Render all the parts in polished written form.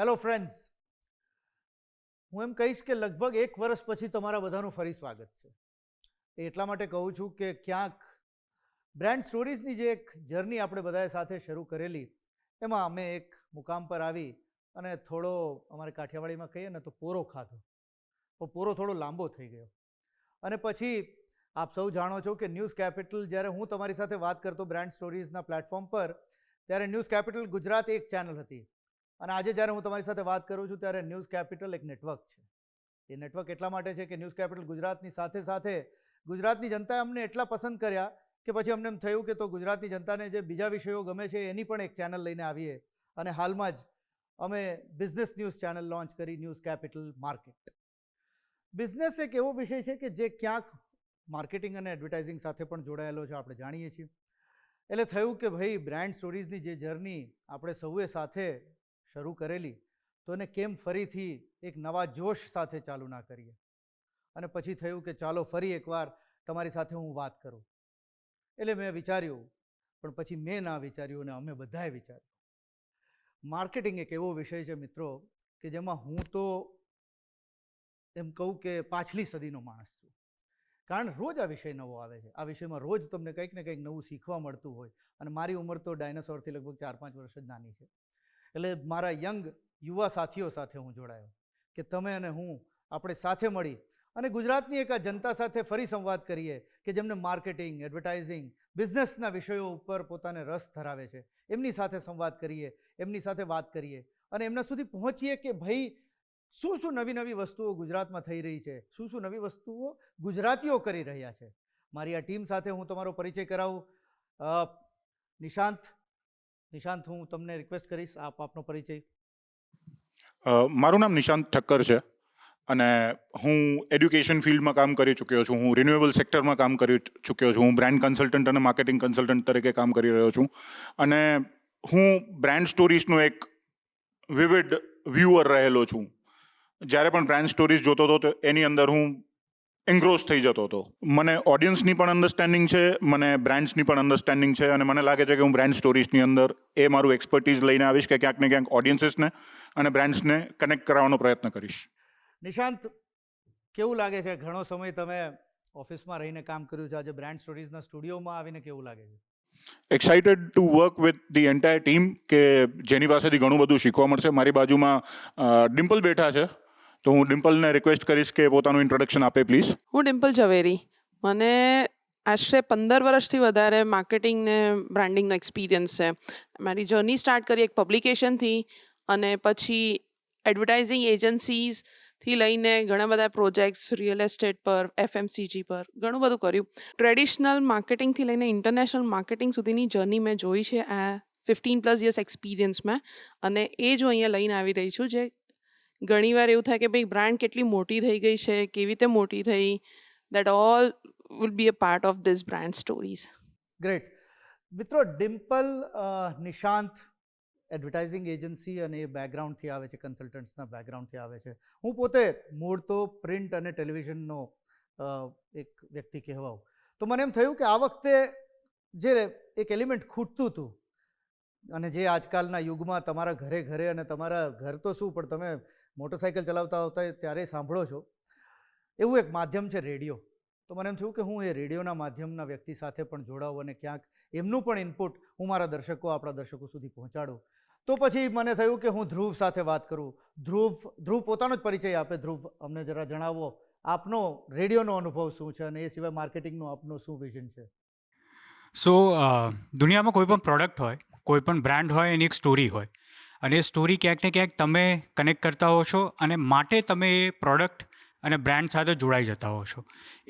Hello friends, હું એમ કહીશ કે લગભગ 1 વર્ષ પછી તમારા બધાનું ફરી સ્વાગત છે. એ એટલા માટે કહું છું કે ક્યાંક બ્રાન્ડ સ્ટોરીઝની જે એક જર્ની આપણે બધાએ સાથે શરૂ કરેલી, એમાં અમે એક મુકામ પર આવી અને થોડો અમારે કાઠિયાવાડીમાં કહીએ ને તો પોરો ખાધો. તો પોરો થોડો લાંબો થઈ ગયો અને પછી આપ સૌ જાણો છો કે ન્યૂઝ કેપિટલ, જ્યારે હું તમારી સાથે વાત કરતો બ્રાન્ડ સ્ટોરીઝના પ્લેટફોર્મ પર, ત્યારે ન્યૂઝ કેપિટલ ગુજરાત એક ચેનલ હતી અને આજે જ્યારે હું તમારી સાથે વાત કરું છું ત્યારે ન્યૂઝ કેપિટલ એક નેટવર્ક છે. એ નેટવર્ક એટલા માટે છે કે ન્યૂઝ કેપિટલ ગુજરાતની સાથે સાથે ગુજરાતની જનતાએ અમને એટલા પસંદ કર્યા કે પછી અમને એમ થયું કે તો ગુજરાતની જનતાને જે બીજા વિષયો ગમે છે એની પણ એક ચેનલ લઈને આવીએ અને હાલમાં જ અમે બિઝનેસ ન્યૂઝ ચેનલ લોન્ચ કરી, ન્યૂઝ કેપિટલ માર્કેટ. બિઝનેસ એક એવો વિષય છે કે જે ક્યાંક માર્કેટિંગ અને એડવર્ટાઇઝિંગ સાથે પણ જોડાયેલો છે, આપણે જાણીએ છીએ. એટલે થયું કે ભાઈ બ્રાન્ડ સ્ટોરીઝની જે જર્ની આપણે સૌએ સાથે શરૂ કરેલી, તો એને કેમ ફરીથી એક નવા જોશ સાથે ચાલુ ના કરીએ. અને પછી થયું કે ચાલો ફરી એકવાર તમારી સાથે હું વાત કરું. એટલે મેં વિચાર્યું, પણ પછી મેં ના વિચાર્યું અને અમે બધાએ વિચાર્યું. માર્કેટિંગ એક એવો વિષય છે મિત્રો કે જેમાં હું તો એમ કહું કે પાછલી સદીનો માણસ છું. કારણ રોજ આ વિષય નવો આવે છે, આ વિષયમાં રોજ તમને કંઈક ને કંઈક નવું શીખવા મળતું હોય. અને મારી ઉંમર તો ડાયનાસોરથી લગભગ 4-5 વર્ષ જ નાની છે. એટલે મારા યંગ યુવા સાથીઓ સાથે હું જોડાયો કે તમે અને હું આપણે સાથે મળી અને ગુજરાતની એક આ જનતા સાથે ફરી સંવાદ કરીએ કે જેમને માર્કેટિંગ, એડવર્ટાઇઝિંગ, બિઝનેસના વિષયો ઉપર પોતાને રસ ધરાવે છે. એમની સાથે સંવાદ કરીએ, એમની સાથે વાત કરીએ અને એમના સુધી પહોંચીએ કે ભાઈ શું શું નવી નવી વસ્તુઓ ગુજરાતમાં થઈ રહી છે, શું શું નવી વસ્તુઓ ગુજરાતીઓ કરી રહ્યા છે. મારી આ ટીમ સાથે હું તમારો પરિચય કરાવું. નિશાંત, હું તમને રિક્વેસ્ટ કરીશ, આપ આપનો પરિચય. મારું નામ નિશાંત ઠક્કર છે અને હું એડ્યુકેશન ફિલ્ડમાં કામ કરી ચૂક્યો છું. હું રિન્યુએબલ સેક્ટરમાં કામ કરી ચૂક્યો છું. હું બ્રાન્ડ કન્સલ્ટન્ટ અને માર્કેટિંગ કન્સલ્ટન્ટ તરીકે કામ કરી રહ્યો છું અને હું બ્રાન્ડ સ્ટોરીઝનો એક વિવિડ વ્યુઅર રહેલો છું. જ્યારે પણ બ્રાન્ડ સ્ટોરીઝ જોતો હતો તો એની અંદર હું એન્ગ્રોસ થઈ જતો હતો. મને ઓડિયન્સની પણ અન્ડરસ્ટેન્ડિંગ છે, મને બ્રાન્ડ્સની પણ અન્ડરસ્ટેન્ડિંગ છે અને મને લાગે છે કે હું બ્રાન્ડ સ્ટોરીઝની અંદર એ મારું એક્સપર્ટીઝ લઈને આવીશ કે ક્યાંક ને ક્યાંક ઓડિયન્સીસને અને બ્રાન્ડ્સને કનેક્ટ કરાવવાનો પ્રયત્ન કરીશ. નિશાંત, કેવું લાગે છે? ઘણો સમય તમે ઓફિસમાં રહીને કામ કર્યું છે, આજે બ્રાન્ડ સ્ટોરીઝના સ્ટુડિયોમાં આવીને કેવું લાગે છે? Excited to work with the entire team કે જેની પાસેથી ઘણું બધું શીખવા મળશે. મારી બાજુમાં ડિમ્પલ બેઠા છે, તો હું ડિમ્પલને રિક્વેસ્ટ કરીશ કે પોતાનું ઇન્ટ્રોડક્શન આપે પ્લીઝ. હું ડિમ્પલ ઝવેરી. મને આશરે 15 વર્ષથી વધારે માર્કેટિંગ ને બ્રાન્ડિંગનો એક્સપિરિયન્સ છે. મારી જર્ની સ્ટાર્ટ કરી એક પબ્લિકેશનથી અને પછી એડવર્ટાઇઝિંગ એજન્સીઝથી લઈને ઘણા બધા પ્રોજેક્ટ્સ રિયલ એસ્ટેટ પર, FMCG પર ઘણું બધું કર્યું. ટ્રેડિશનલ માર્કેટિંગથી લઈને ઇન્ટરનેશનલ માર્કેટિંગ સુધીની જર્ની મેં જોઈ છે આ 15+ યર્સ એક્સપિરિયન્સમાં અને એ જ હું અહીંયા લઈને આવી રહી છું. જે ઘણીવાર એવું થાય કે ભાઈ બ્રાન્ડ કેટલી મોટી થઈ ગઈ છે, કેવી રીતે મોટી થઈ, that all will be a part of this brand stories. Great. મિત્રો, ડિમ્પલ, નિશાંત એડવર્ટાઇઝિંગ એજન્સી અને એ બેકગ્રાઉન્ડથી આવે છે, કન્સલ્ટન્ટ્સના બેકગ્રાઉન્ડથી આવે છે. હું પોતે મૂળ તો પ્રિન્ટ અને ટેલિવિઝનનો એક વ્યક્તિ કહેવાઉં. તો મને એમ થયું કે આ વખતે જે એક એલિમેન્ટ ખૂટતું હતું અને જે આજકાલના યુગમાં તમારા ઘરે ઘરે અને તમારા ઘર તો શું પણ તમે મોટરસાઇકલ ચલાવતા હોતા ત્યારે સાંભળો છો, એવું એક માધ્યમ છે રેડિયો. તો મને એમ થયું કે હું એ રેડિયોના માધ્યમના વ્યક્તિ સાથે પણ જોડાઉં અને ક્યાંક એમનું પણ ઇનપુટ હું મારા દર્શકો, આપણા દર્શકો સુધી પહોંચાડું. તો પછી મને થયું કે હું ધ્રુવ સાથે વાત કરું. ધ્રુવ પોતાનો જ પરિચય આપે. ધ્રુવ, અમને જરા જણાવો આપનો રેડિયોનો અનુભવ શું છે અને એ સિવાય માર્કેટિંગનું આપનું શું વિઝન છે? દુનિયામાં કોઈ પણ પ્રોડક્ટ હોય, કોઈ પણ બ્રાન્ડ હોય, એની એક સ્ટોરી હોય અને એ સ્ટોરી ક્યાંક ને ક્યાંક તમે કનેક્ટ કરતા હો છો અને માટે તમે એ પ્રોડક્ટ અને બ્રાન્ડ સાથે જોડાઈ જતા હો છો.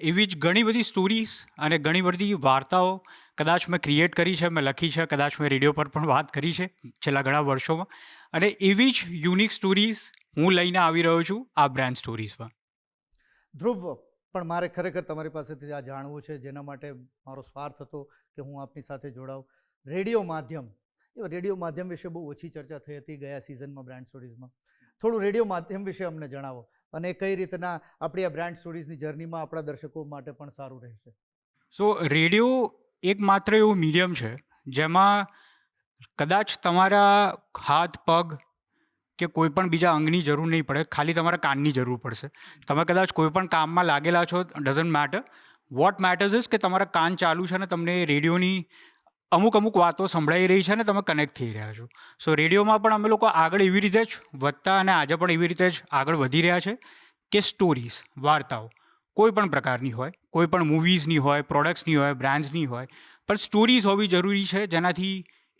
એવી જ ઘણી બધી સ્ટોરીઝ અને ઘણી બધી વાર્તાઓ કદાચ મેં ક્રિએટ કરી છે, મેં લખી છે, કદાચ મેં રેડિયો પર પણ વાત કરી છે છેલ્લા ઘણા વર્ષોમાં. અને એવી જ યુનિક સ્ટોરીઝ હું લઈને આવી રહ્યો છું આ બ્રાન્ડ સ્ટોરીઝમાં. ધ્રુવ, પણ મારે ખરેખર તમારી પાસેથી આ જાણવું છે, જેના માટે મારો સ્વાર્થ હતો કે હું આપની સાથે જોડાઉં. રેડિયો માધ્યમ વિશે બહુ ઓછી ચર્ચા થઈ હતી ગયા સિઝનમાં બ્રાન્ડ સ્ટોરીઝમાં. થોડું રેડિયો માધ્યમ વિશે અમને જણાવો અને કઈ રીતના આપણી આ બ્રાન્ડ સ્ટોરીઝની જર્નીમાં આપણા દર્શકો માટે પણ સારું રહેશે. રેડિયો એક માત્ર એવું મીડિયમ છે જેમાં કદાચ તમારા હાથ, પગ કે કોઈ પણ બીજા અંગની જરૂર નહીં પડે, ખાલી તમારા કાનની જરૂર પડશે. તમે કદાચ કોઈ પણ કામમાં લાગેલા છો, doesn't matter. What matters is કે તમારા કાન ચાલુ છે અને તમને રેડિયોની અમુક વાતો સંભળાઈ રહી છે અને તમે કનેક્ટ થઈ રહ્યા છો. સો રેડિયોમાં પણ અમે લોકો આગળ એવી રીતે જ વધતા અને આજે પણ એવી રીતે જ આગળ વધી રહ્યા છે કે સ્ટોરીઝ, વાર્તાઓ કોઈ પણ પ્રકારની હોય, કોઈ પણ મૂવીઝની હોય, પ્રોડક્ટ્સની હોય, બ્રાન્ડ્સની હોય, પણ સ્ટોરીઝ હોવી જરૂરી છે જેનાથી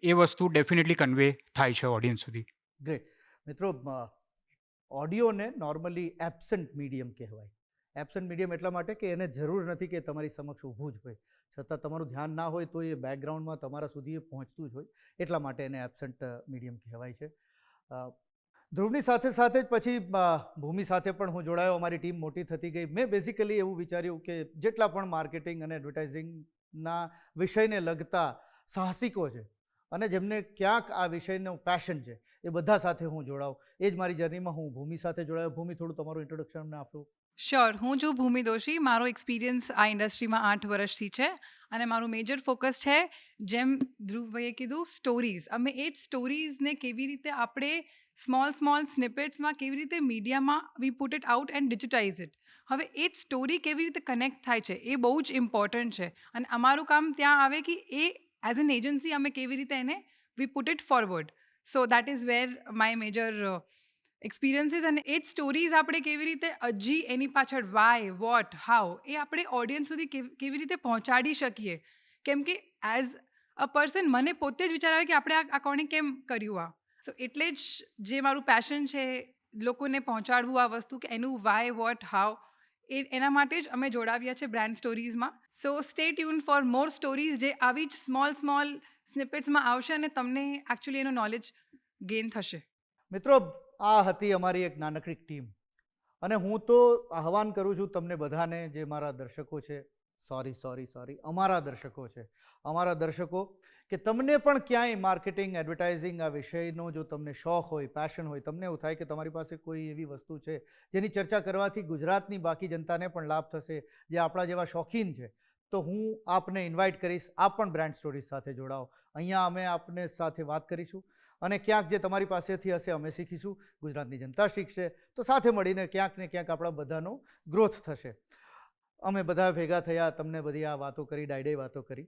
એ વસ્તુ ડેફિનેટલી કન્વે થાય છે ઓડિયન્સ સુધી. ગ્રેટ. મિત્રો, ઓડિયોને નોર્મલી એબ્સન્ટ મીડિયમ કહેવાય. એબ્સન્ટ મીડિયમ એટલા માટે કે એને જરૂર નથી કે તમારી સમક્ષ ઊભું જ હોય, છતાં તમારું ધ્યાન ના હોય તો એ બેકગ્રાઉન્ડમાં તમારા સુધી એ પહોંચતું જ હોય, એટલા માટે એને એબ્સન્ટ મીડિયમ કહેવાય છે. ધ્રુવની સાથે સાથે જ પછી ભૂમિ સાથે પણ હું જોડાયો, અમારી ટીમ મોટી થતી ગઈ. મેં બેઝિકલી એવું વિચાર્યું કે જેટલા પણ માર્કેટિંગ અને એડવર્ટાઇઝિંગના વિષયને લગતા સાહસિકો છે અને જેમને ક્યાંક આ વિષયનું પેશન છે, એ બધા સાથે હું જોડાઉં. એ જ મારી જર્નીમાં હું ભૂમિ સાથે જોડાયો. ભૂમિ, થોડું તમારું ઇન્ટ્રોડક્શન અમને આપો. શ્યોર. હું છું ભૂમિ દોશી. મારો એક્સપિરિયન્સ આ ઇન્ડસ્ટ્રીમાં 8 વર્ષથી છે અને મારું મેજર ફોકસ છે, જેમ ધ્રુવભાઈએ કીધું, સ્ટોરીઝ. અમે એ જ સ્ટોરીઝને કેવી રીતે આપણે સ્મોલ સ્નિપેટ્સમાં કેવી રીતે મીડિયામાં we put it out and digitise it. હવે એ જ સ્ટોરી કેવી રીતે કનેક્ટ થાય છે એ બહુ જ ઇમ્પોર્ટન્ટ છે અને અમારું કામ ત્યાં આવે કે એ એઝ એન એજન્સી અમે કેવી રીતે એને we put it forward. So that is where my major experiences. અને એ જ સ્ટોરીઝ આપણે કેવી રીતે હજી એની પાછળ વાય, વોટ, હાઉ એ આપણે ઓડિયન્સ સુધી કેવી રીતે પહોંચાડી શકીએ. કેમ કે એઝ અ પર્સન મને પોતે જ વિચાર આવે કે આપણે આ કોણે કેમ કર્યું આ. સો એટલે જ જે મારું પેશન છે લોકોને પહોંચાડવું આ વસ્તુ, કે એનું વાય, વોટ, હાઉ, એના માટે જ અમે જોડાવ્યા છે બ્રાન્ડ સ્ટોરીઝમાં. So stay tune for more stories, જે આવી જ સ્મોલ સ્નિપેટ્સમાં આવશે અને તમને એકચ્યુઅલી એનું નોલેજ ગેઇન થશે. મિત્રો, આ હતી અમારી એક નાનકડી ટીમ અને હું તો આહવાન કરું છું તમને બધાને, જે મારા દર્શકો છે, અમારા દર્શકો છે, અમારા દર્શકો, કે તમને પણ ક્યાંય માર્કેટિંગ, એડવર્ટાઇઝિંગ આ વિષયનો જો તમને શોખ હોય, પેશન હોય, તમને એવું થાય કે તમારી પાસે કોઈ એવી વસ્તુ છે જેની ચર્ચા કરવાથી ગુજરાતની બાકી જનતાને પણ લાભ થશે, જે આપણા જેવા શોખીન છે, તો હું આપને ઇન્વાઇટ કરીશ, આપ પણ બ્રાન્ડ સ્ટોરીઝ સાથે જોડાઓ. અહીંયા અમે આપને સાથે વાત કરીશું અને ક્યાંક જે તમારી પાસેથી હશે અમે શીખીશું, ગુજરાતની જનતા શીખશે, તો સાથે મળીને ક્યાંક ને ક્યાંક આપણા બધાનો ગ્રોથ થશે. અમે બધા ભેગા થયા, તમને બધી આ વાતો કરી, ડાયડે વાતો કરી,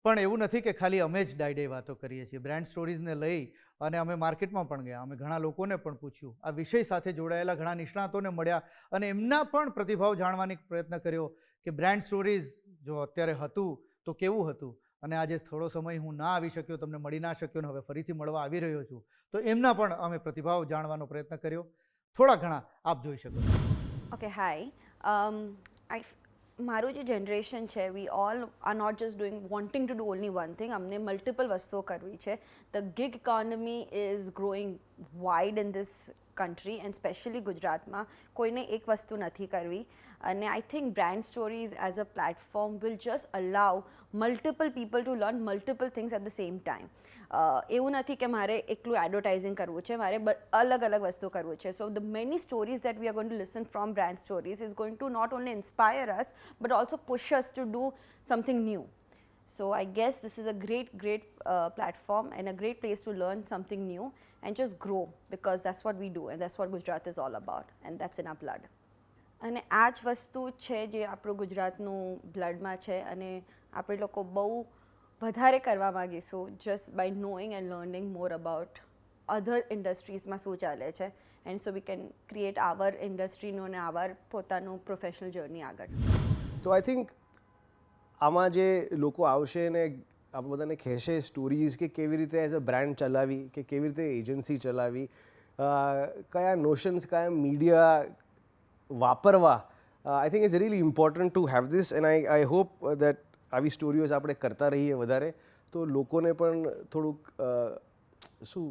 પણ એવું નથી કે ખાલી અમે જ ડાયડે વાતો કરીએ છીએ. બ્રાન્ડ સ્ટોરીઝને લઈ અને અમે માર્કેટમાં પણ ગયા, અમે ઘણા લોકોને પણ પૂછ્યું, આ વિષય સાથે જોડાયેલા ઘણા નિષ્ણાતોને મળ્યા અને એમના પણ પ્રતિભાવ જાણવાનો પ્રયત્ન કર્યો કે બ્રાન્ડ સ્ટોરીઝ જો અત્યારે હતું તો કેવું હતું, અને આજે થોડો સમય હું ના આવી શક્યો, તમને મળી ના શક્યો ને હવે ફરીથી મળવા આવી રહ્યો છું, તો એમના પણ અમે પ્રતિભાવ જાણવાનો પ્રયત્ન કર્યો. થોડા ઘણા આપ જોઈ શકો છો. Okay, hi. મારું જે જનરેશન છે, we all are not just wanting to do only one thing. અમને મલ્ટિપલ વસ્તુઓ કરવી છે. The gig economy is growing wide in this country and specially ગુજરાતમાં કોઈને એક વસ્તુ નથી કરવી. અને I think brand stories as a platform will just allow multiple people to learn multiple things at the same time. એવું નથી કે મારે એકલું એડવર્ટાઇઝિંગ કરવું છે, મારે અલગ અલગ વસ્તુ કરવું છે. So the many stories that we are going to listen from brand stories is going to not only inspire us but also push us to do something new. So I guess this is a great platform and a great place to learn something new and just grow, because that's what we do and that's what Gujarat is all about and that's in our blood. અને આ જ વસ્તુ છે જે આપણું ગુજરાતનું બ્લડમાં છે અને આપણે લોકો બહુ વધારે કરવા માગીશું, just by knowing and learning more about other ઇન્ડસ્ટ્રીઝમાં શું ચાલે છે, and so we can create our ઇન્ડસ્ટ્રીનું અને આવર પોતાનું પ્રોફેશનલ જર્ની આગળ. તો આઈ થિંક આમાં જે લોકો આવશે ને આપણે બધાને કહેશે સ્ટોરીઝ કે કેવી રીતે એઝ અ બ્રાન્ડ ચલાવી, કે કેવી રીતે એજન્સી ચલાવી, કયા નોશન્સ, કયા મીડિયા વાપરવા. I think it's really important to have this and I hope that આવી સ્ટોરીઓઝ આપણે કરતા રહીએ વધારે, તો લોકોને પણ થોડુંક શું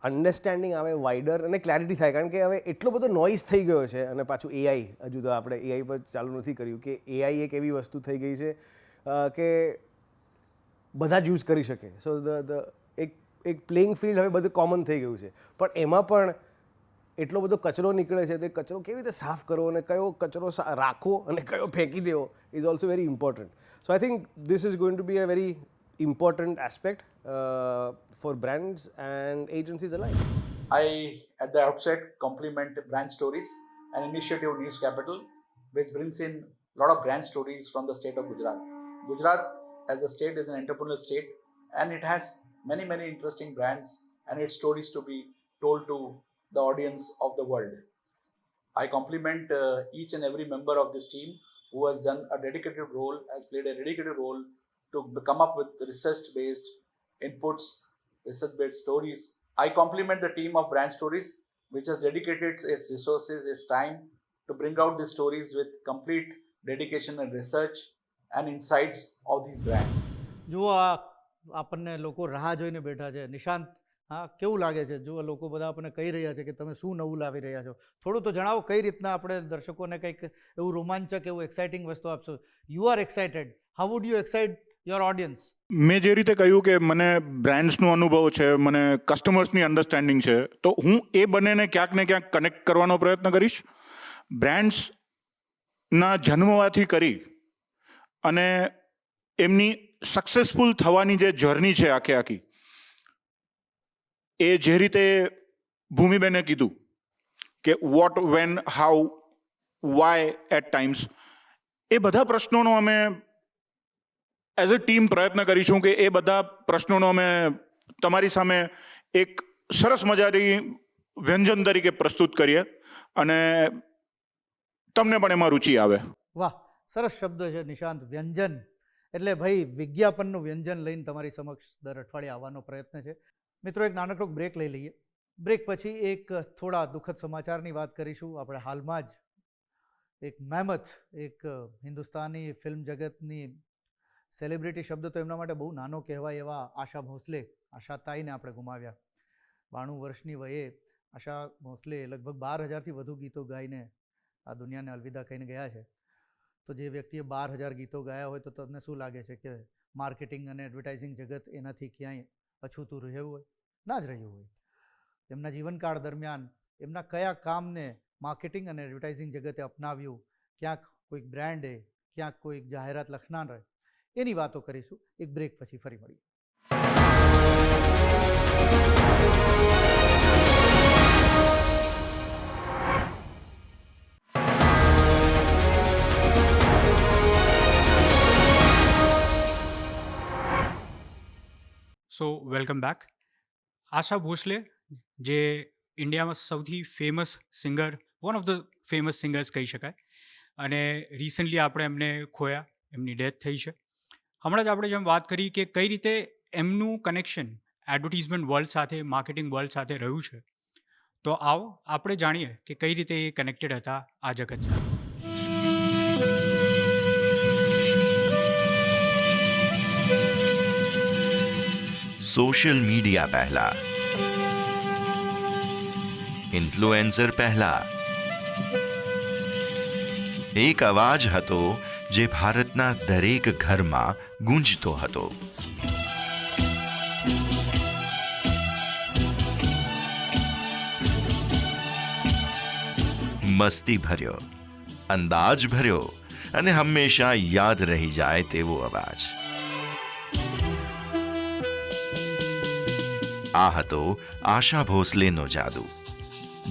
અન્ડરસ્ટેન્ડિંગ આવે, વાઇડર, અને ક્લેરિટી થાય. કારણ કે હવે એટલો બધો નોઇઝ થઈ ગયો છે અને પાછું એઆઈ, હજુ તો આપણે એઆઈ પર ચાલુ નથી કર્યું, કે એઆઈ એક એવી વસ્તુ થઈ ગઈ છે કે બધા જ યુઝ કરી શકે. સો એક પ્લેઇંગ ફિલ્ડ હવે બધું કોમન થઈ ગયું છે, પણ એમાં પણ એટલો બધો કચરો નીકળે છે, તે કચરો કેવી રીતે સાફ કરવો અને કયો કચરો રાખવો અને કયો ફેંકી દેવો is also very important. So I think this is going to be a very important aspect for brands and agencies alike. I, at the outset, compliment Brand Stories, an initiative of News Capital, which brings in a lot of brand stories from the state of Gujarat. Gujarat, as a state, is an entrepreneurial state, and it has many, many interesting brands and its stories to be told to the audience of the world. I compliment each and every member of this team who has done a dedicated role, has played a dedicated role to come up with research-based inputs, research-based stories. I compliment the team of Brand Stories, which has dedicated its resources, its time to bring out these stories with complete dedication and research and insights of these brands. જુઓ આ આપણને લોકો રાહ જોઈને બેઠા છે. નિશાંત, હા, કેવું લાગે છે? જુઓ લોકો બધા આપણને કહી રહ્યા છે કે તમે શું નવું લાવી રહ્યા છો. થોડું તો જણાવો કઈ રીતના આપણે દર્શકોને કંઈક એવું રોમાંચક, એવું એક્સાઇટિંગ વસ્તુ આપશો. You are excited. How would you excite your audience? મેં જે રીતે કહ્યું કે મને બ્રાન્ડ્સનો અનુભવ છે, મને કસ્ટમર્સની અન્ડરસ્ટેન્ડિંગ છે, તો હું એ બંનેને ક્યાંક ને ક્યાંક કનેક્ટ કરવાનો પ્રયત્ન કરીશ. બ્રાન્ડ્સના જન્મવાથી કરી અને એમની સક્સેસફુલ થવાની જે જર્ની છે આખે આખી, એ જે રીતે ભૂમિબેને કીધું કે what, when, how, why at times, એ બધા પ્રશ્નોનો અમે એઝ અ ટીમ પ્રયત્ન કરીશું કે એ બધા પ્રશ્નોનો અમે તમારી સામે એક સરસ મજાની વ્યંજન તરીકે પ્રસ્તુત કરીએ અને તમને પણ એમાં રુચિ આવે. વાહ, સરસ શબ્દ છે નિશાંત. વ્યંજન એટલે ભાઈ વિજ્ઞાપનનું વ્યંજન લઈને તમારી સમક્ષ દર અઠવાડિયે આવવાનો પ્રયત્ન છે. મિત્રો, એક નાનકડો બ્રેક લઈ લઈએ. બ્રેક પછી એક થોડા દુઃખદ સમાચારની વાત કરીશું. આપણે હાલમાં જ એક મહેમત, એક હિન્દુસ્તાની ફિલ્મ જગતની સેલિબ્રિટી, શબ્દ તો એમના માટે બહુ નાનો કહેવાય એવા આશા ભોંસલે, આશા તાઈને આપણે ગુમાવ્યા. 92 વર્ષની વયે આશા ભોંસલે લગભગ 12,000થી વધુ ગીતો ગાઈને આ દુનિયાને અલવિદા કહીને ગયા છે. તો જે વ્યક્તિએ 12,000 ગીતો ગાયા હોય તો તમને શું લાગે છે કે માર્કેટિંગ અને એડવર્ટાઇઝિંગ જગત એનાથી ક્યાંય અછૂતું રહ્યું હોય? ના જ રહ્યું હોય. એમના જીવનકાળ દરમિયાન એમના કયા કામને માર્કેટિંગ અને એડવર્ટાઇઝિંગ જગતે અપનાવ્યું, ક્યાંક કોઈક બ્રાન્ડે, ક્યાંક કોઈક જાહેરાત લખનાર, એની વાતો કરીશું. એક બ્રેક પછી ફરી મળીએ. સો વેલકમ બેક. આશા ભોસલે, જે ઇન્ડિયામાં સૌથી famous singer, one of the famous singers કહી શકાય, અને રિસન્ટલી આપણે એમને ખોયા, એમની ડેથ થઈ છે. હમણાં જ આપણે જેમ વાત કરી કે કઈ રીતે એમનું કનેક્શન એડવર્ટિઝમેન્ટ વર્લ્ડ સાથે, માર્કેટિંગ વર્લ્ડ સાથે રહ્યું છે, તો આવો આપણે જાણીએ કે કઈ રીતે એ કનેક્ટેડ હતા આ જગત સાથે. સોશિયલ મીડિયા પહેલા, ઇન્ફ્લુએન્સર પહેલા, એક અવાજ હતો જે ભારતના દરેક ઘરમાં ગુંજતો હતો. મસ્તી ભર્યો, અંદાજ ભર્યો અને હંમેશા યાદ રહી જાય તેવો અવાજ. આ હતો આશા ભોસલેનો જાદુ,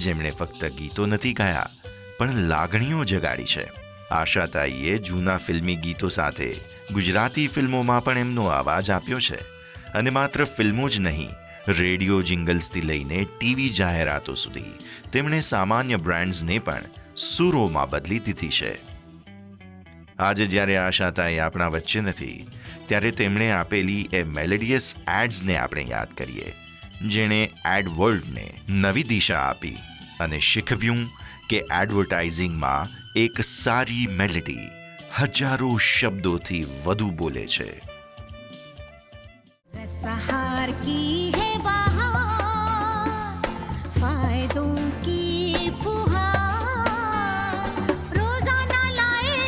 જેમણે ફક્ત ગીતો નથી ગાયા પણ લાગણીઓ જગાડી છે. આશાતાઈએ જૂના ફિલ્મી ગીતો સાથે ગુજરાતી ફિલ્મોમાં પણ એમનો અવાજ આપ્યો છે, અને માત્ર ફિલ્મો જ નહીં, રેડિયો જિંગલ્સથી લઈને ટીવી જાહેરાતો સુધી તેમણે સામાન્ય બ્રાન્ડ્સને પણ સૂરોમાં બદલી દીધી છે. આજે જ્યારે આશાતાઈ આપણા વચ્ચે નથી, ત્યારે તેમણે આપેલી એ મેલેડિયસ એડ્સને આપણે યાદ કરીએ, જેણે એડ વર્લ્ડને નવી દિશા આપી અને શીખવ્યું કે એડવર્ટાઇઝિંગમાં એક સારી મેલેડી હજારો શબ્દોથી વધુ બોલે છે. सहार की है बहार, फायदों की फुहार, रोजाना लाए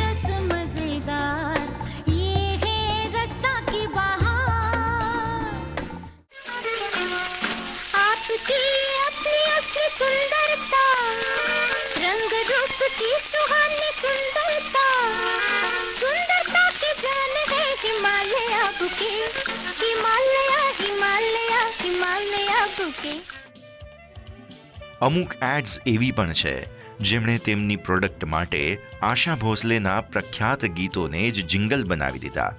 रस मजेदार, ये है रास्ता की बहार. आपकी अपनी अपनी सुंदरता, रंग रूप की सुहानी सुंदरता, सुंदरता की जान है हिमालय बुके, हिमालय हिमालय हिमालय बुके. અમુક એડ્સ એવી પણ છે જેમણે તેમની પ્રોડક્ટ માટે આશા ભોસલેના પ્રખ્યાત ગીતોને જ જિંગલ બનાવી દીધા,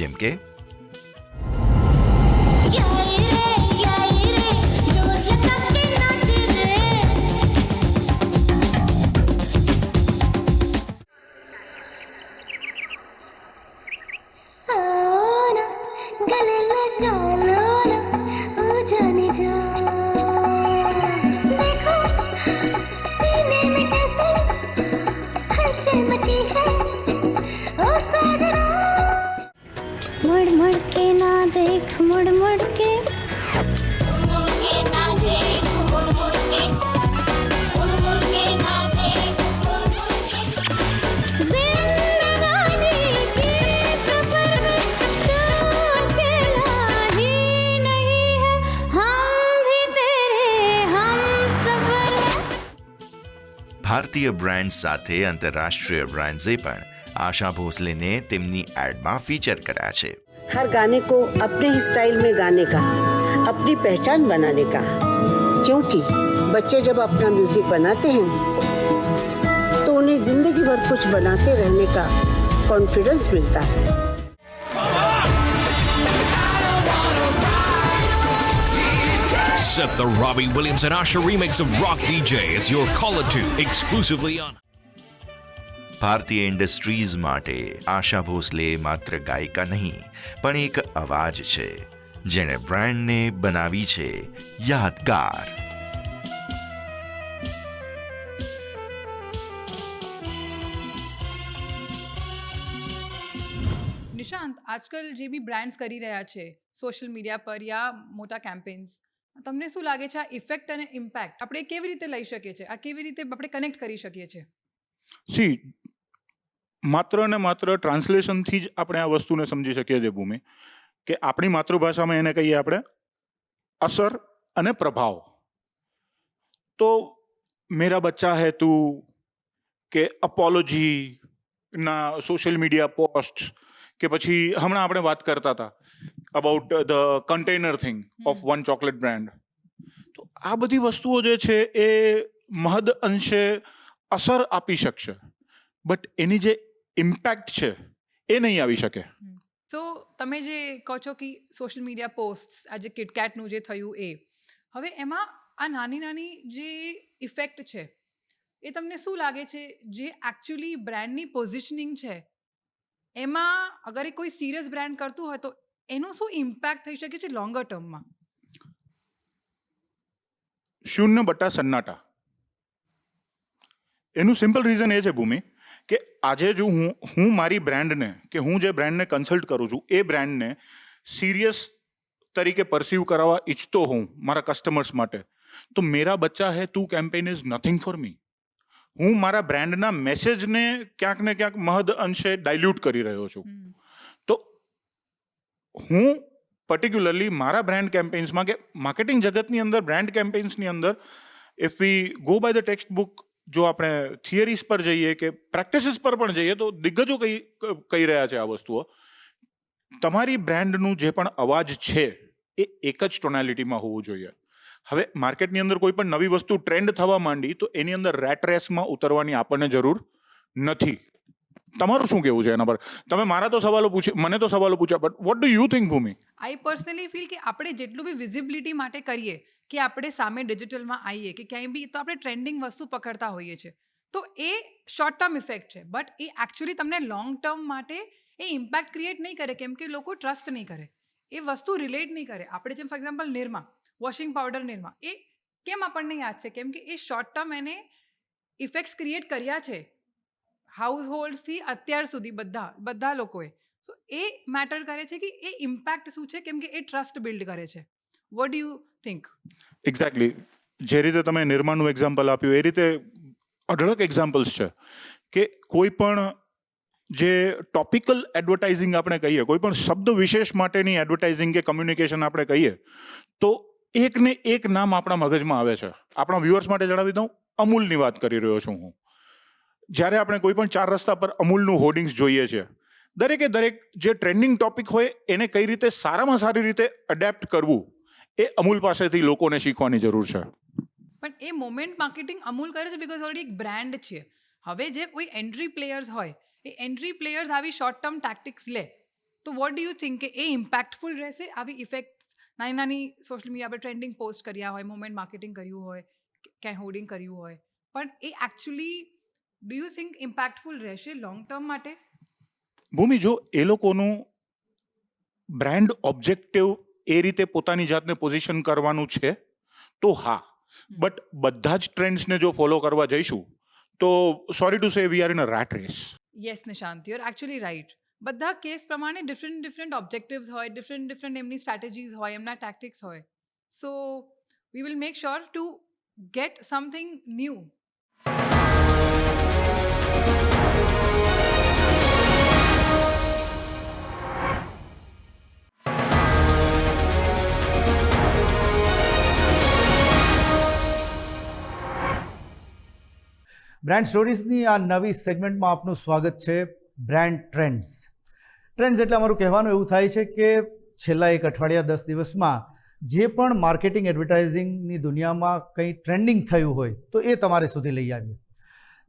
જેમ કે मुड़ मुड़ के ना देख मुड़ मुड़ के जिंदगानी के सफर में तू अकेला ही नहीं है, हम भी तेरे हमसफर हैं। ભારતીય બ્રાન્ડ સાથે આંતરરાષ્ટ્રીય બ્રાન્ડ્સે પણ આશા ભોસલેને તેમની એડમાં ફીચર કર્યા છે. हर गाने को अपने ही स्टाइल में गाने का, अपनी पहचान बनाने का, क्योंकि बच्चे जब अपना म्यूजिक बनाते हैं तो उन्हें जिंदगी भर कुछ बनाते रहने का कॉन्फिडेंस मिलता है. Set the Robbie Williams and Asha remix of Rock DJ. It's your caller to exclusively on. ભારતીય ઇન્ડસ્ટ્રીઝ માટે આશા ભોસલે માત્ર ગાયિકા નહીં પણ એક અવાજ છે જેણે બ્રાન્ડને બનાવી છે યાદગાર. નિશાંત, આજકાલ જે બી બ્રાન્ડ્સ કરી રહ્યા છે સોશિયલ મીડિયા પર યા મોટા કેમ્પેન્સ, તમને શું લાગે છે આ ઇફેક્ટ અને ઇમ્પેક્ટ આપણે કેવી રીતે લઈ શકીએ છીએ, આ કેવી રીતે આપણે કનેક્ટ કરી શકીએ છીએ? સી, માત્ર ને માત્ર ટ્રાન્સલેશનથી જ આપણે આ વસ્તુને સમજી શકીએ છીએ ભૂમિ, કે આપણી માતૃભાષામાં એને કહીએ આપણે અસર અને પ્રભાવ. તો મેરા બચ્ચા હે તું કે અપોલોજી ના સોશિયલ મીડિયા પોસ્ટ, કે પછી હમણાં આપણે વાત કરતા હતા about the container thing of one chocolate brand. તો આ બધી વસ્તુઓ જે છે એ મહદ અંશે અસર આપી શકશે, બટ એની જે ઇમ્પેક્ટ છે એ નહીં આવી શકે. સો તમે જે કહો છો કે સોશિયલ મીડિયા પોસ્ટ આજે કિટકેટનું જે થયું એ, હવે એમાં આ નાની નાની જે ઇફેક્ટ છે એ તમને શું લાગે છે જે એકચ્યુઅલી બ્રાન્ડની પોઝિશનિંગ છે એમાં અગર એ કોઈ સિરિયસ બ્રાન્ડ કરતું હોય તો એનું શું ઇમ્પેક્ટ થઈ શકે છે લોંગર ટર્મમાં? શૂન્ય બટા સન્નાટા. એનું સિમ્પલ રીઝન એ છે ભૂમિ કે આજે જો હું મારી બ્રાન્ડને, કે હું જે બ્રાન્ડને કન્સલ્ટ કરું છું એ બ્રાન્ડને સિરિયસ તરીકે પરસીવ કરાવવા ઈચ્છતો હોઉં મારા કસ્ટમર્સ માટે, તો મેરા બચ્ચા હે તું campaign is nothing for me. હું મારા બ્રાન્ડના મેસેજને ક્યાંક ને ક્યાંક મહદ અંશે ડાયલ્યુટ કરી રહ્યો છું. તો હું પર્ટિક્યુલરલી મારા બ્રાન્ડ કેમ્પેન્સમાં, કે માર્કેટિંગ જગતની અંદર બ્રાન્ડ કેમ્પેન્સની અંદર, if we go by the textbook, જો આપણે થિયરીઝ પર જઈએ કે પ્રેક્ટિસીસ પર પણ જઈએ, તો દિગ્ગજો કહી રહ્યા છે આ વસ્તુઓ. તમારી બ્રાન્ડનું જે પણ અવાજ છે એ એક જ ટોનાલિટીમાં હોવું જોઈએ. હવે માર્કેટની અંદર કોઈ પણ નવી વસ્તુ ટ્રેન્ડ થવા માંડી તો એની અંદર રેટ રેસમાં ઉતરવાની આપણને જરૂર નથી. તમારું શું કહેવું છે એના પર? તમે મને તો સવાલો પૂછ્યા, but what do you think Bhoomi? I personally feel કે આપણે જેટલું બી વિઝિબિલિટી માટે કરીએ, કે આપણે સામે ડિજિટલમાં આવીએ કે ક્યાંય બી, તો આપણે ટ્રેન્ડિંગ વસ્તુ પકડતા હોઈએ છીએ, તો એ શોર્ટ ટર્મ ઇફેક્ટ છે, બટ એ એકચ્યુઅલી તમને લોંગ ટર્મ માટે એ ઇમ્પેક્ટ ક્રિએટ નહીં કરે, કેમ કે લોકો ટ્રસ્ટ નહીં કરે, એ વસ્તુ રિલેટ નહીં કરે. આપણે જેમ for example Nirma washing powder, Nirma, એ કેમ આપણને યાદ છે? કેમ કે એ શોર્ટ ટર્મ એને ઇફેક્ટ્સ ક્રિએટ કર્યા છે હાઉસ હોલ્ડથી અત્યાર સુધી બધા લોકોએ. સો એ મેટર કરે છે કે એ ઇમ્પેક્ટ શું છે, કેમ કે એ ટ્રસ્ટ બિલ્ડ કરે છે. Vote do you think? Exactly. જે રીતે તમે નિર્માણનું એક્ઝામ્પલ આપ્યું એ રીતે અઢળક એક્ઝામ્પલ્સ છે કે કોઈ પણ જે ટોપિકલ એડવર્ટાઇઝિંગ આપણે કહીએ, કોઈ પણ શબ્દ વિશેષ માટેની એડવર્ટાઇઝિંગ કે કમ્યુનિકેશન આપણે કહીએ, તો એક ને એક નામ આપણા મગજમાં આવે છે. આપણા વ્યુઅર્સ માટે જણાવી દઉં, અમૂલની વાત કરી રહ્યો છું હું. જ્યારે આપણે કોઈ પણ 4 રસ્તા પર અમૂલનું હોર્ડિંગ્સ જોઈએ છે, દરેકે દરેક જે ટ્રેન્ડિંગ ટોપિક હોય એને કઈ રીતે સારામાં સારી રીતે એડેપ્ટ કરવું, એ અમૂલ પાસેથી લોકોને શીખવાની જરૂર છે. પણ એ મોમેન્ટ માર્કેટિંગ અમૂલ કરે છે બિકોઝ ઓલરેડી એક બ્રાન્ડ છે. હવે જે કોઈ એન્ટ્રી પ્લેયર્સ હોય એ એન્ટ્રી પ્લેયર્સ આવી શોર્ટ ટર્મ ટેક્ટિક્સ લે તો વોટ ડુ યુ થિંક કે એ ઇમ્પેક્ટફુલ રહેશે? આવી ઇફેક્ટ્સ નાની નાની સોશિયલ મીડિયા પર ટ્રેન્ડિંગ પોસ્ટ કર્યા હોય, મોમેન્ટ માર્કેટિંગ કર્યું હોય, ક્યાંય હોર્ડિંગ કર્યું હોય, પણ એ actually do you think impactful રહેશે લોંગ ટર્મ માટે? ભૂમિ, જો એ લોકોનું બ્રાન્ડ ઓબ્જેક્ટિવ એ રીતે પોતાની જાતને પોઝિશન કરવાનું છે તો હા, બટ બધા જ ટ્રેન્ડ્સને જો ફોલો કરવા જઈશું તો sorry to say we are in a rat race. Yes Nishant, you are actually right. બધા કેસ પ્રમાણે ડિફરન્ટ ઓબ્જેક્ટિવ્સ હોય, ડિફરન્ટ એમની સ્ટ્રેટેજીસ હોય, એમના ટેક્ટિક્સ હોય. So we will make sure to get something new. Brand સ્ટોરીઝની આ નવી સેગમેન્ટમાં આપનું સ્વાગત છે. Brand trends. ટ્રેન્ડ્સ એટલે અમારું કહેવાનું એવું થાય છે કે છેલ્લા એક અઠવાડિયા 10 દિવસમાં જે પણ માર્કેટિંગ એડવર્ટાઇઝિંગની દુનિયામાં કંઈ ટ્રેન્ડિંગ થયું હોય તો એ તમારે સુધી લઈ આવીએ.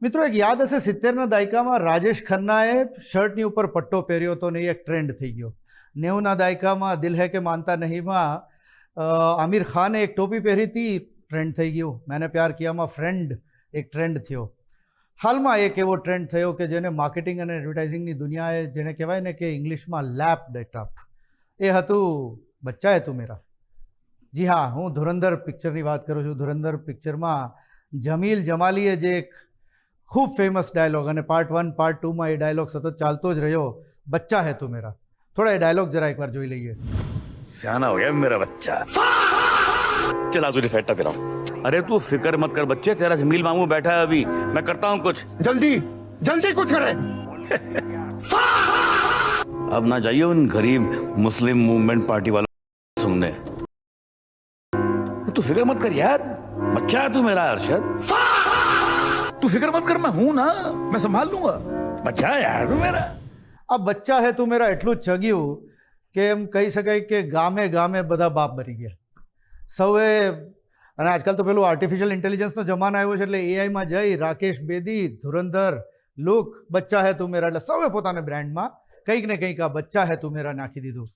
મિત્રો, એક યાદ હશે 70ના દાયકામાં રાજેશ ખન્નાએ શર્ટની ઉપર પટ્ટો પહેર્યો હતો ને એ એક ટ્રેન્ડ થઈ ગયો. 90ના દાયકામાં દિલ હૈ કે માનતા નહીંમાં આમિર ખાને એક ટોપી પહેરી હતી, ટ્રેન્ડ થઈ ગયું. મેને પ્યાર કિયામાં ફ્રેન્ડ એક ટ્રેન્ડ થયો. હાલમાં એક એવો ટ્રેન્ડ થયો કે જેને માર્કેટિંગ અને એડવર્ટાઇઝિંગની દુનિયાએ જેને કહેવાય ને કે ઇંગ્લિશમાં લેપ્ડ ઇટ અપ. એ હતું બચ્ચા હે તું મેરા. જી હા, હું ધુરંધર પિક્ચરની વાત કરું છું. ધુરંધર પિક્ચરમાં જમીલ જમાલીએ જે એક ખૂબ ફેમસ ડાયલોગ, અને પાર્ટ 1 પાર્ટ 2માં એ ડાયલોગ સતત ચાલતો જ રહ્યો, બચ્ચા હે તું મેરા. થોડા એ ડાયલોગ જરા એકવાર જોઈ લઈએ. सियाना हो गया मेरा बच्चा. चला तुझे फेंटा पिलाऊं. अरे तू फिक्र मत कर बच्चे, तेरा जमील मामू बैठा है अभी, मैं करता हूँ कुछ. जल्दी कुछ करे. अब ना जाइए उन गरीब मुस्लिम मूवमेंट पार्टी वालों को सुनने. तू फिक्र मत कर यार, बच्चा है तू मेरा अरशद. तू फिक्र मत कर, मैं हूं ना, मैं संभाल लूंगा. बच्चा है यार तू मेरा. આ બચ્ચા હે તું મેરા એટલું જ ચગ્યું કે એમ કહી શકાય કે ગામે ગામે બધા બાપ બની ગયા. સૌએ, અને આજકાલ તો પેલું આર્ટિફિશિયલ ઇન્ટેલિજન્સનો જમાનો આવ્યો છે એટલે એઆઈમાં જઈ રાકેશ બેદી, ધુરંધર, લુક, બચ્ચા હે તું મેરા, એટલે સૌએ પોતાના બ્રાન્ડમાં કંઈક ને કંઈક આ બચ્ચા હે તું મેરા નાખી દીધું.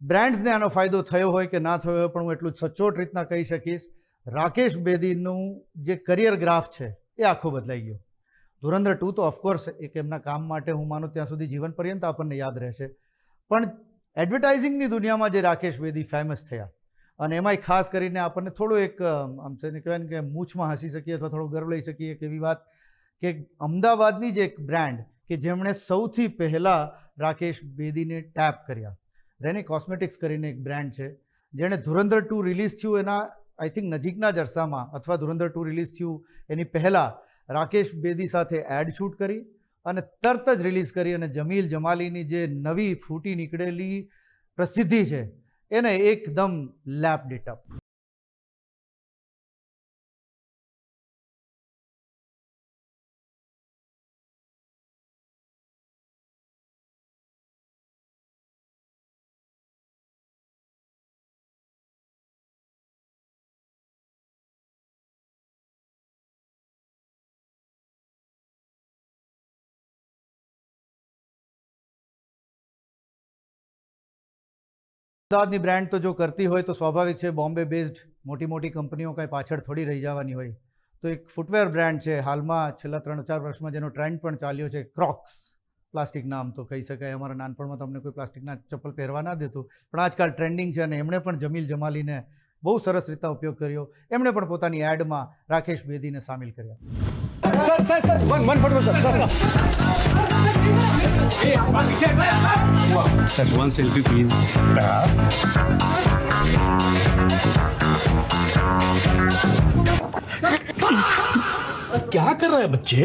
બ્રાન્ડ્સને આનો ફાયદો થયો હોય કે ના થયો હોય, પણ હું એટલું જ સચોટ રીતના કહી શકીશ, રાકેશ બેદીનું જે કરિયર ગ્રાફ છે એ આખો બદલાઈ ગયો. ધુરંધર 2 તો ઓફકોર્સ એક એમના કામ માટે હું માનું ત્યાં સુધી જીવન પર્યંત આપણને યાદ રહેશે, પણ એડવર્ટાઇઝિંગની દુનિયામાં જે રાકેશ બેદી ફેમસ થયા, અને એમાંય ખાસ કરીને આપણને થોડું એક આમ છે ને કહેવાય ને કે મૂછમાં હસી શકીએ અથવા થોડો ગર્વ લઈ શકીએ કે એવી વાત કે અમદાવાદની જ એક બ્રાન્ડ કે જેમણે સૌથી પહેલાં રાકેશ બેદીને ટેપ કર્યા, રેની કોસ્મેટિક્સ કરીને એક બ્રાન્ડ છે, જેણે ધુરંધર 2 રિલીઝ થયું એના આઈ થિંક નજીકના જ અરસામાં અથવા ધુરંધર 2 રિલીઝ થયું એની પહેલાં રાકેશ બેદી સાથે એડ શૂટ કરી અને તરત જ રિલીઝ કરી, અને જમીલ જમાલીની જે નવી ફૂટી નીકળેલી પ્રસિદ્ધિ છે એને એકદમ લેપ્ડ ઇટ અપ. અમદાવાદની બ્રાન્ડ તો જો કરતી હોય તો સ્વાભાવિક છે બોમ્બે બેઝડ મોટી મોટી કંપનીઓ કાંઈ પાછળ થોડી રહી જવાની હોય. તો એક ફૂટવેર બ્રાન્ડ છે હાલમાં છેલ્લા 3-4 વર્ષમાં જેનો ટ્રેન્ડ પણ ચાલ્યો છે, ક્રોક્સ. પ્લાસ્ટિક નામ તો કહી શકાય, અમારા નાનપણમાં તમને કોઈ પ્લાસ્ટિકના ચપ્પલ પહેરવા ના દેતું, પણ આજકાલ ટ્રેન્ડિંગ છે અને એમણે પણ જમીલ જમાલીને બહુ સરસ રીતના ઉપયોગ કર્યો. એમણે પણ પોતાની એડમાં રાકેશ બેદીને સામેલ કર્યા. Sir, one selfie please. क्या कर रहा है बच्चे?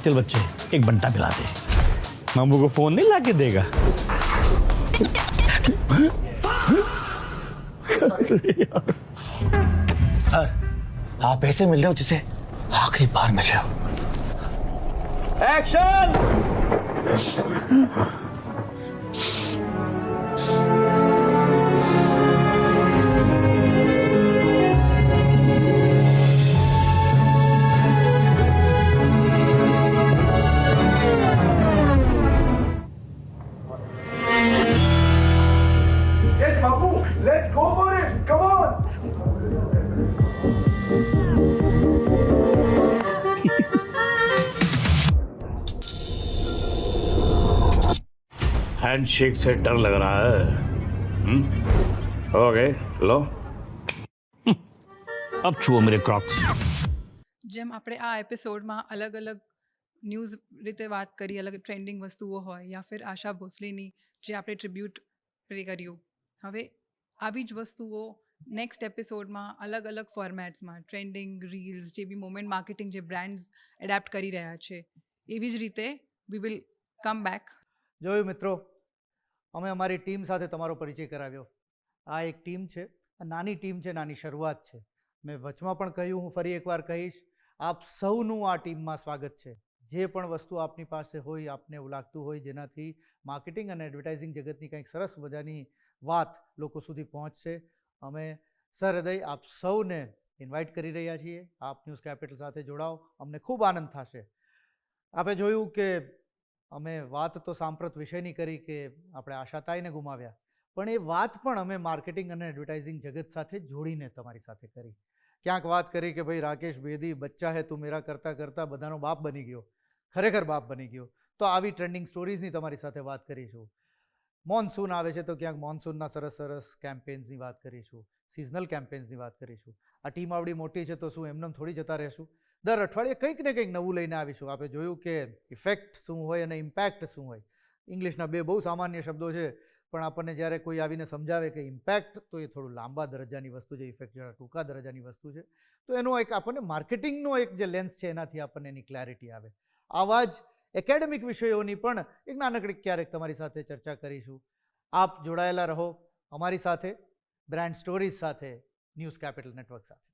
चल बच्चे एक बंटा पिला दे. मामू को फोन नहीं लाके देगा? आप ऐसे मिल रहे हो जिसे आखिरी बार मिल रहे हो. Action. Yes, Babu, let's go for it. Come on. Handshake से डर लग रहा है. ओके लो. अब छुओ मेरे क्रॉक्स. જેમ આપણે આ એપિસોડમાં અલગ અલગ ન્યૂઝ રીતે વાત કરી, અલગ ટ્રેન્ડિંગ વસ્તુઓ હોય યા ફિર આશા ભોસલેની જે આપણે ટ્રિબ્યુટ પ્લે કર્યું, હવે આવી જ વસ્તુઓ નેક્સ્ટ એપિસોડમાં અલગ અલગ ફોર્મેટ્સમાં ટ્રેન્ડિંગ રીલ્સ, જે બી મોમેન્ટ માર્કેટિંગ જે બ્રાન્ડ્સ એડેપ્ટ કરી રહ્યા છે, એવી જ રીતે વી વિલ કમ બેક. જોયું મિત્રો, અમે અમારી ટીમ સાથે તમારો પરિચય કરાવ્યો. આ એક ટીમ છે, આ નાની ટીમ છે, નાની શરૂઆત છે. મેં વચમાં પણ કહ્યું, હું ફરી એકવાર કહીશ, આપ સૌનું આ ટીમમાં સ્વાગત છે. જે પણ વસ્તુ આપની પાસે હોય, આપને એવું લાગતું હોય જેનાથી માર્કેટિંગ અને એડવર્ટાઇઝિંગ જગતની કંઈક સરસ મજાની વાત લોકો સુધી પહોંચશે, અમે સહૃદય આપ સૌને ઇન્વાઇટ કરી રહ્યા છીએ. આપ ન્યૂઝ કેપિટલ સાથે જોડાઓ, અમને ખૂબ આનંદ થશે. આપે જોયું કે અમે વાત તો સાંપ્રત વિષયની કરી કે આપણે આશાતાઈને ગુમાવ્યા, પણ એ વાત પણ અમે માર્કેટિંગ અને એડવર્ટાઇઝિંગ જગત સાથે જોડીને તમારી સાથે કરી. ક્યાંક વાત કરી કે ભાઈ રાકેશ બેદી બચ્ચા હે તું મેરા કરતાં કરતાં બધાનો બાપ બની ગયો, ખરેખર બાપ બની ગયો. તો આવી ટ્રેન્ડિંગ સ્ટોરીઝની તમારી સાથે વાત કરીશું. મોન્સૂન આવે છે તો ક્યાંક મોન્સૂનના સરસ સરસ કેમ્પેન્સની વાત કરીશું, સિઝનલ કેમ્પેન્સની વાત કરીશું. આ ટીમ આવડી મોટી છે તો શું એમને થોડી જતા રહેશું? દર અઠવાડિયે કંઈક ને કંઈક નવું લઈને આવીશું. આપણે જોયું કે ઇફેક્ટ શું હોય અને ઇમ્પેક્ટ શું હોય. ઇંગ્લિશના બે બહુ સામાન્ય શબ્દો છે, પણ આપણને જ્યારે કોઈ આવીને સમજાવે કે ઇમ્પેક્ટ તો એ થોડું લાંબા દરજ્જાની વસ્તુ છે, ઇફેક્ટ જરા ટૂંકા દરજ્જાની વસ્તુ છે. તો એનો એક આપણને માર્કેટિંગનો એક જે લેન્સ છે એનાથી આપણને એની ક્લેરિટી આવે. આવા જ એકેડેમિક વિષયોની પણ એક નાનકડી ક્યારેક તમારી સાથે ચર્ચા કરીશું. આપ જોડાયેલા રહો અમારી સાથે, બ્રાન્ડ સ્ટોરીઝ સાથે, ન્યૂઝ કેપિટલ નેટવર્ક સાથે.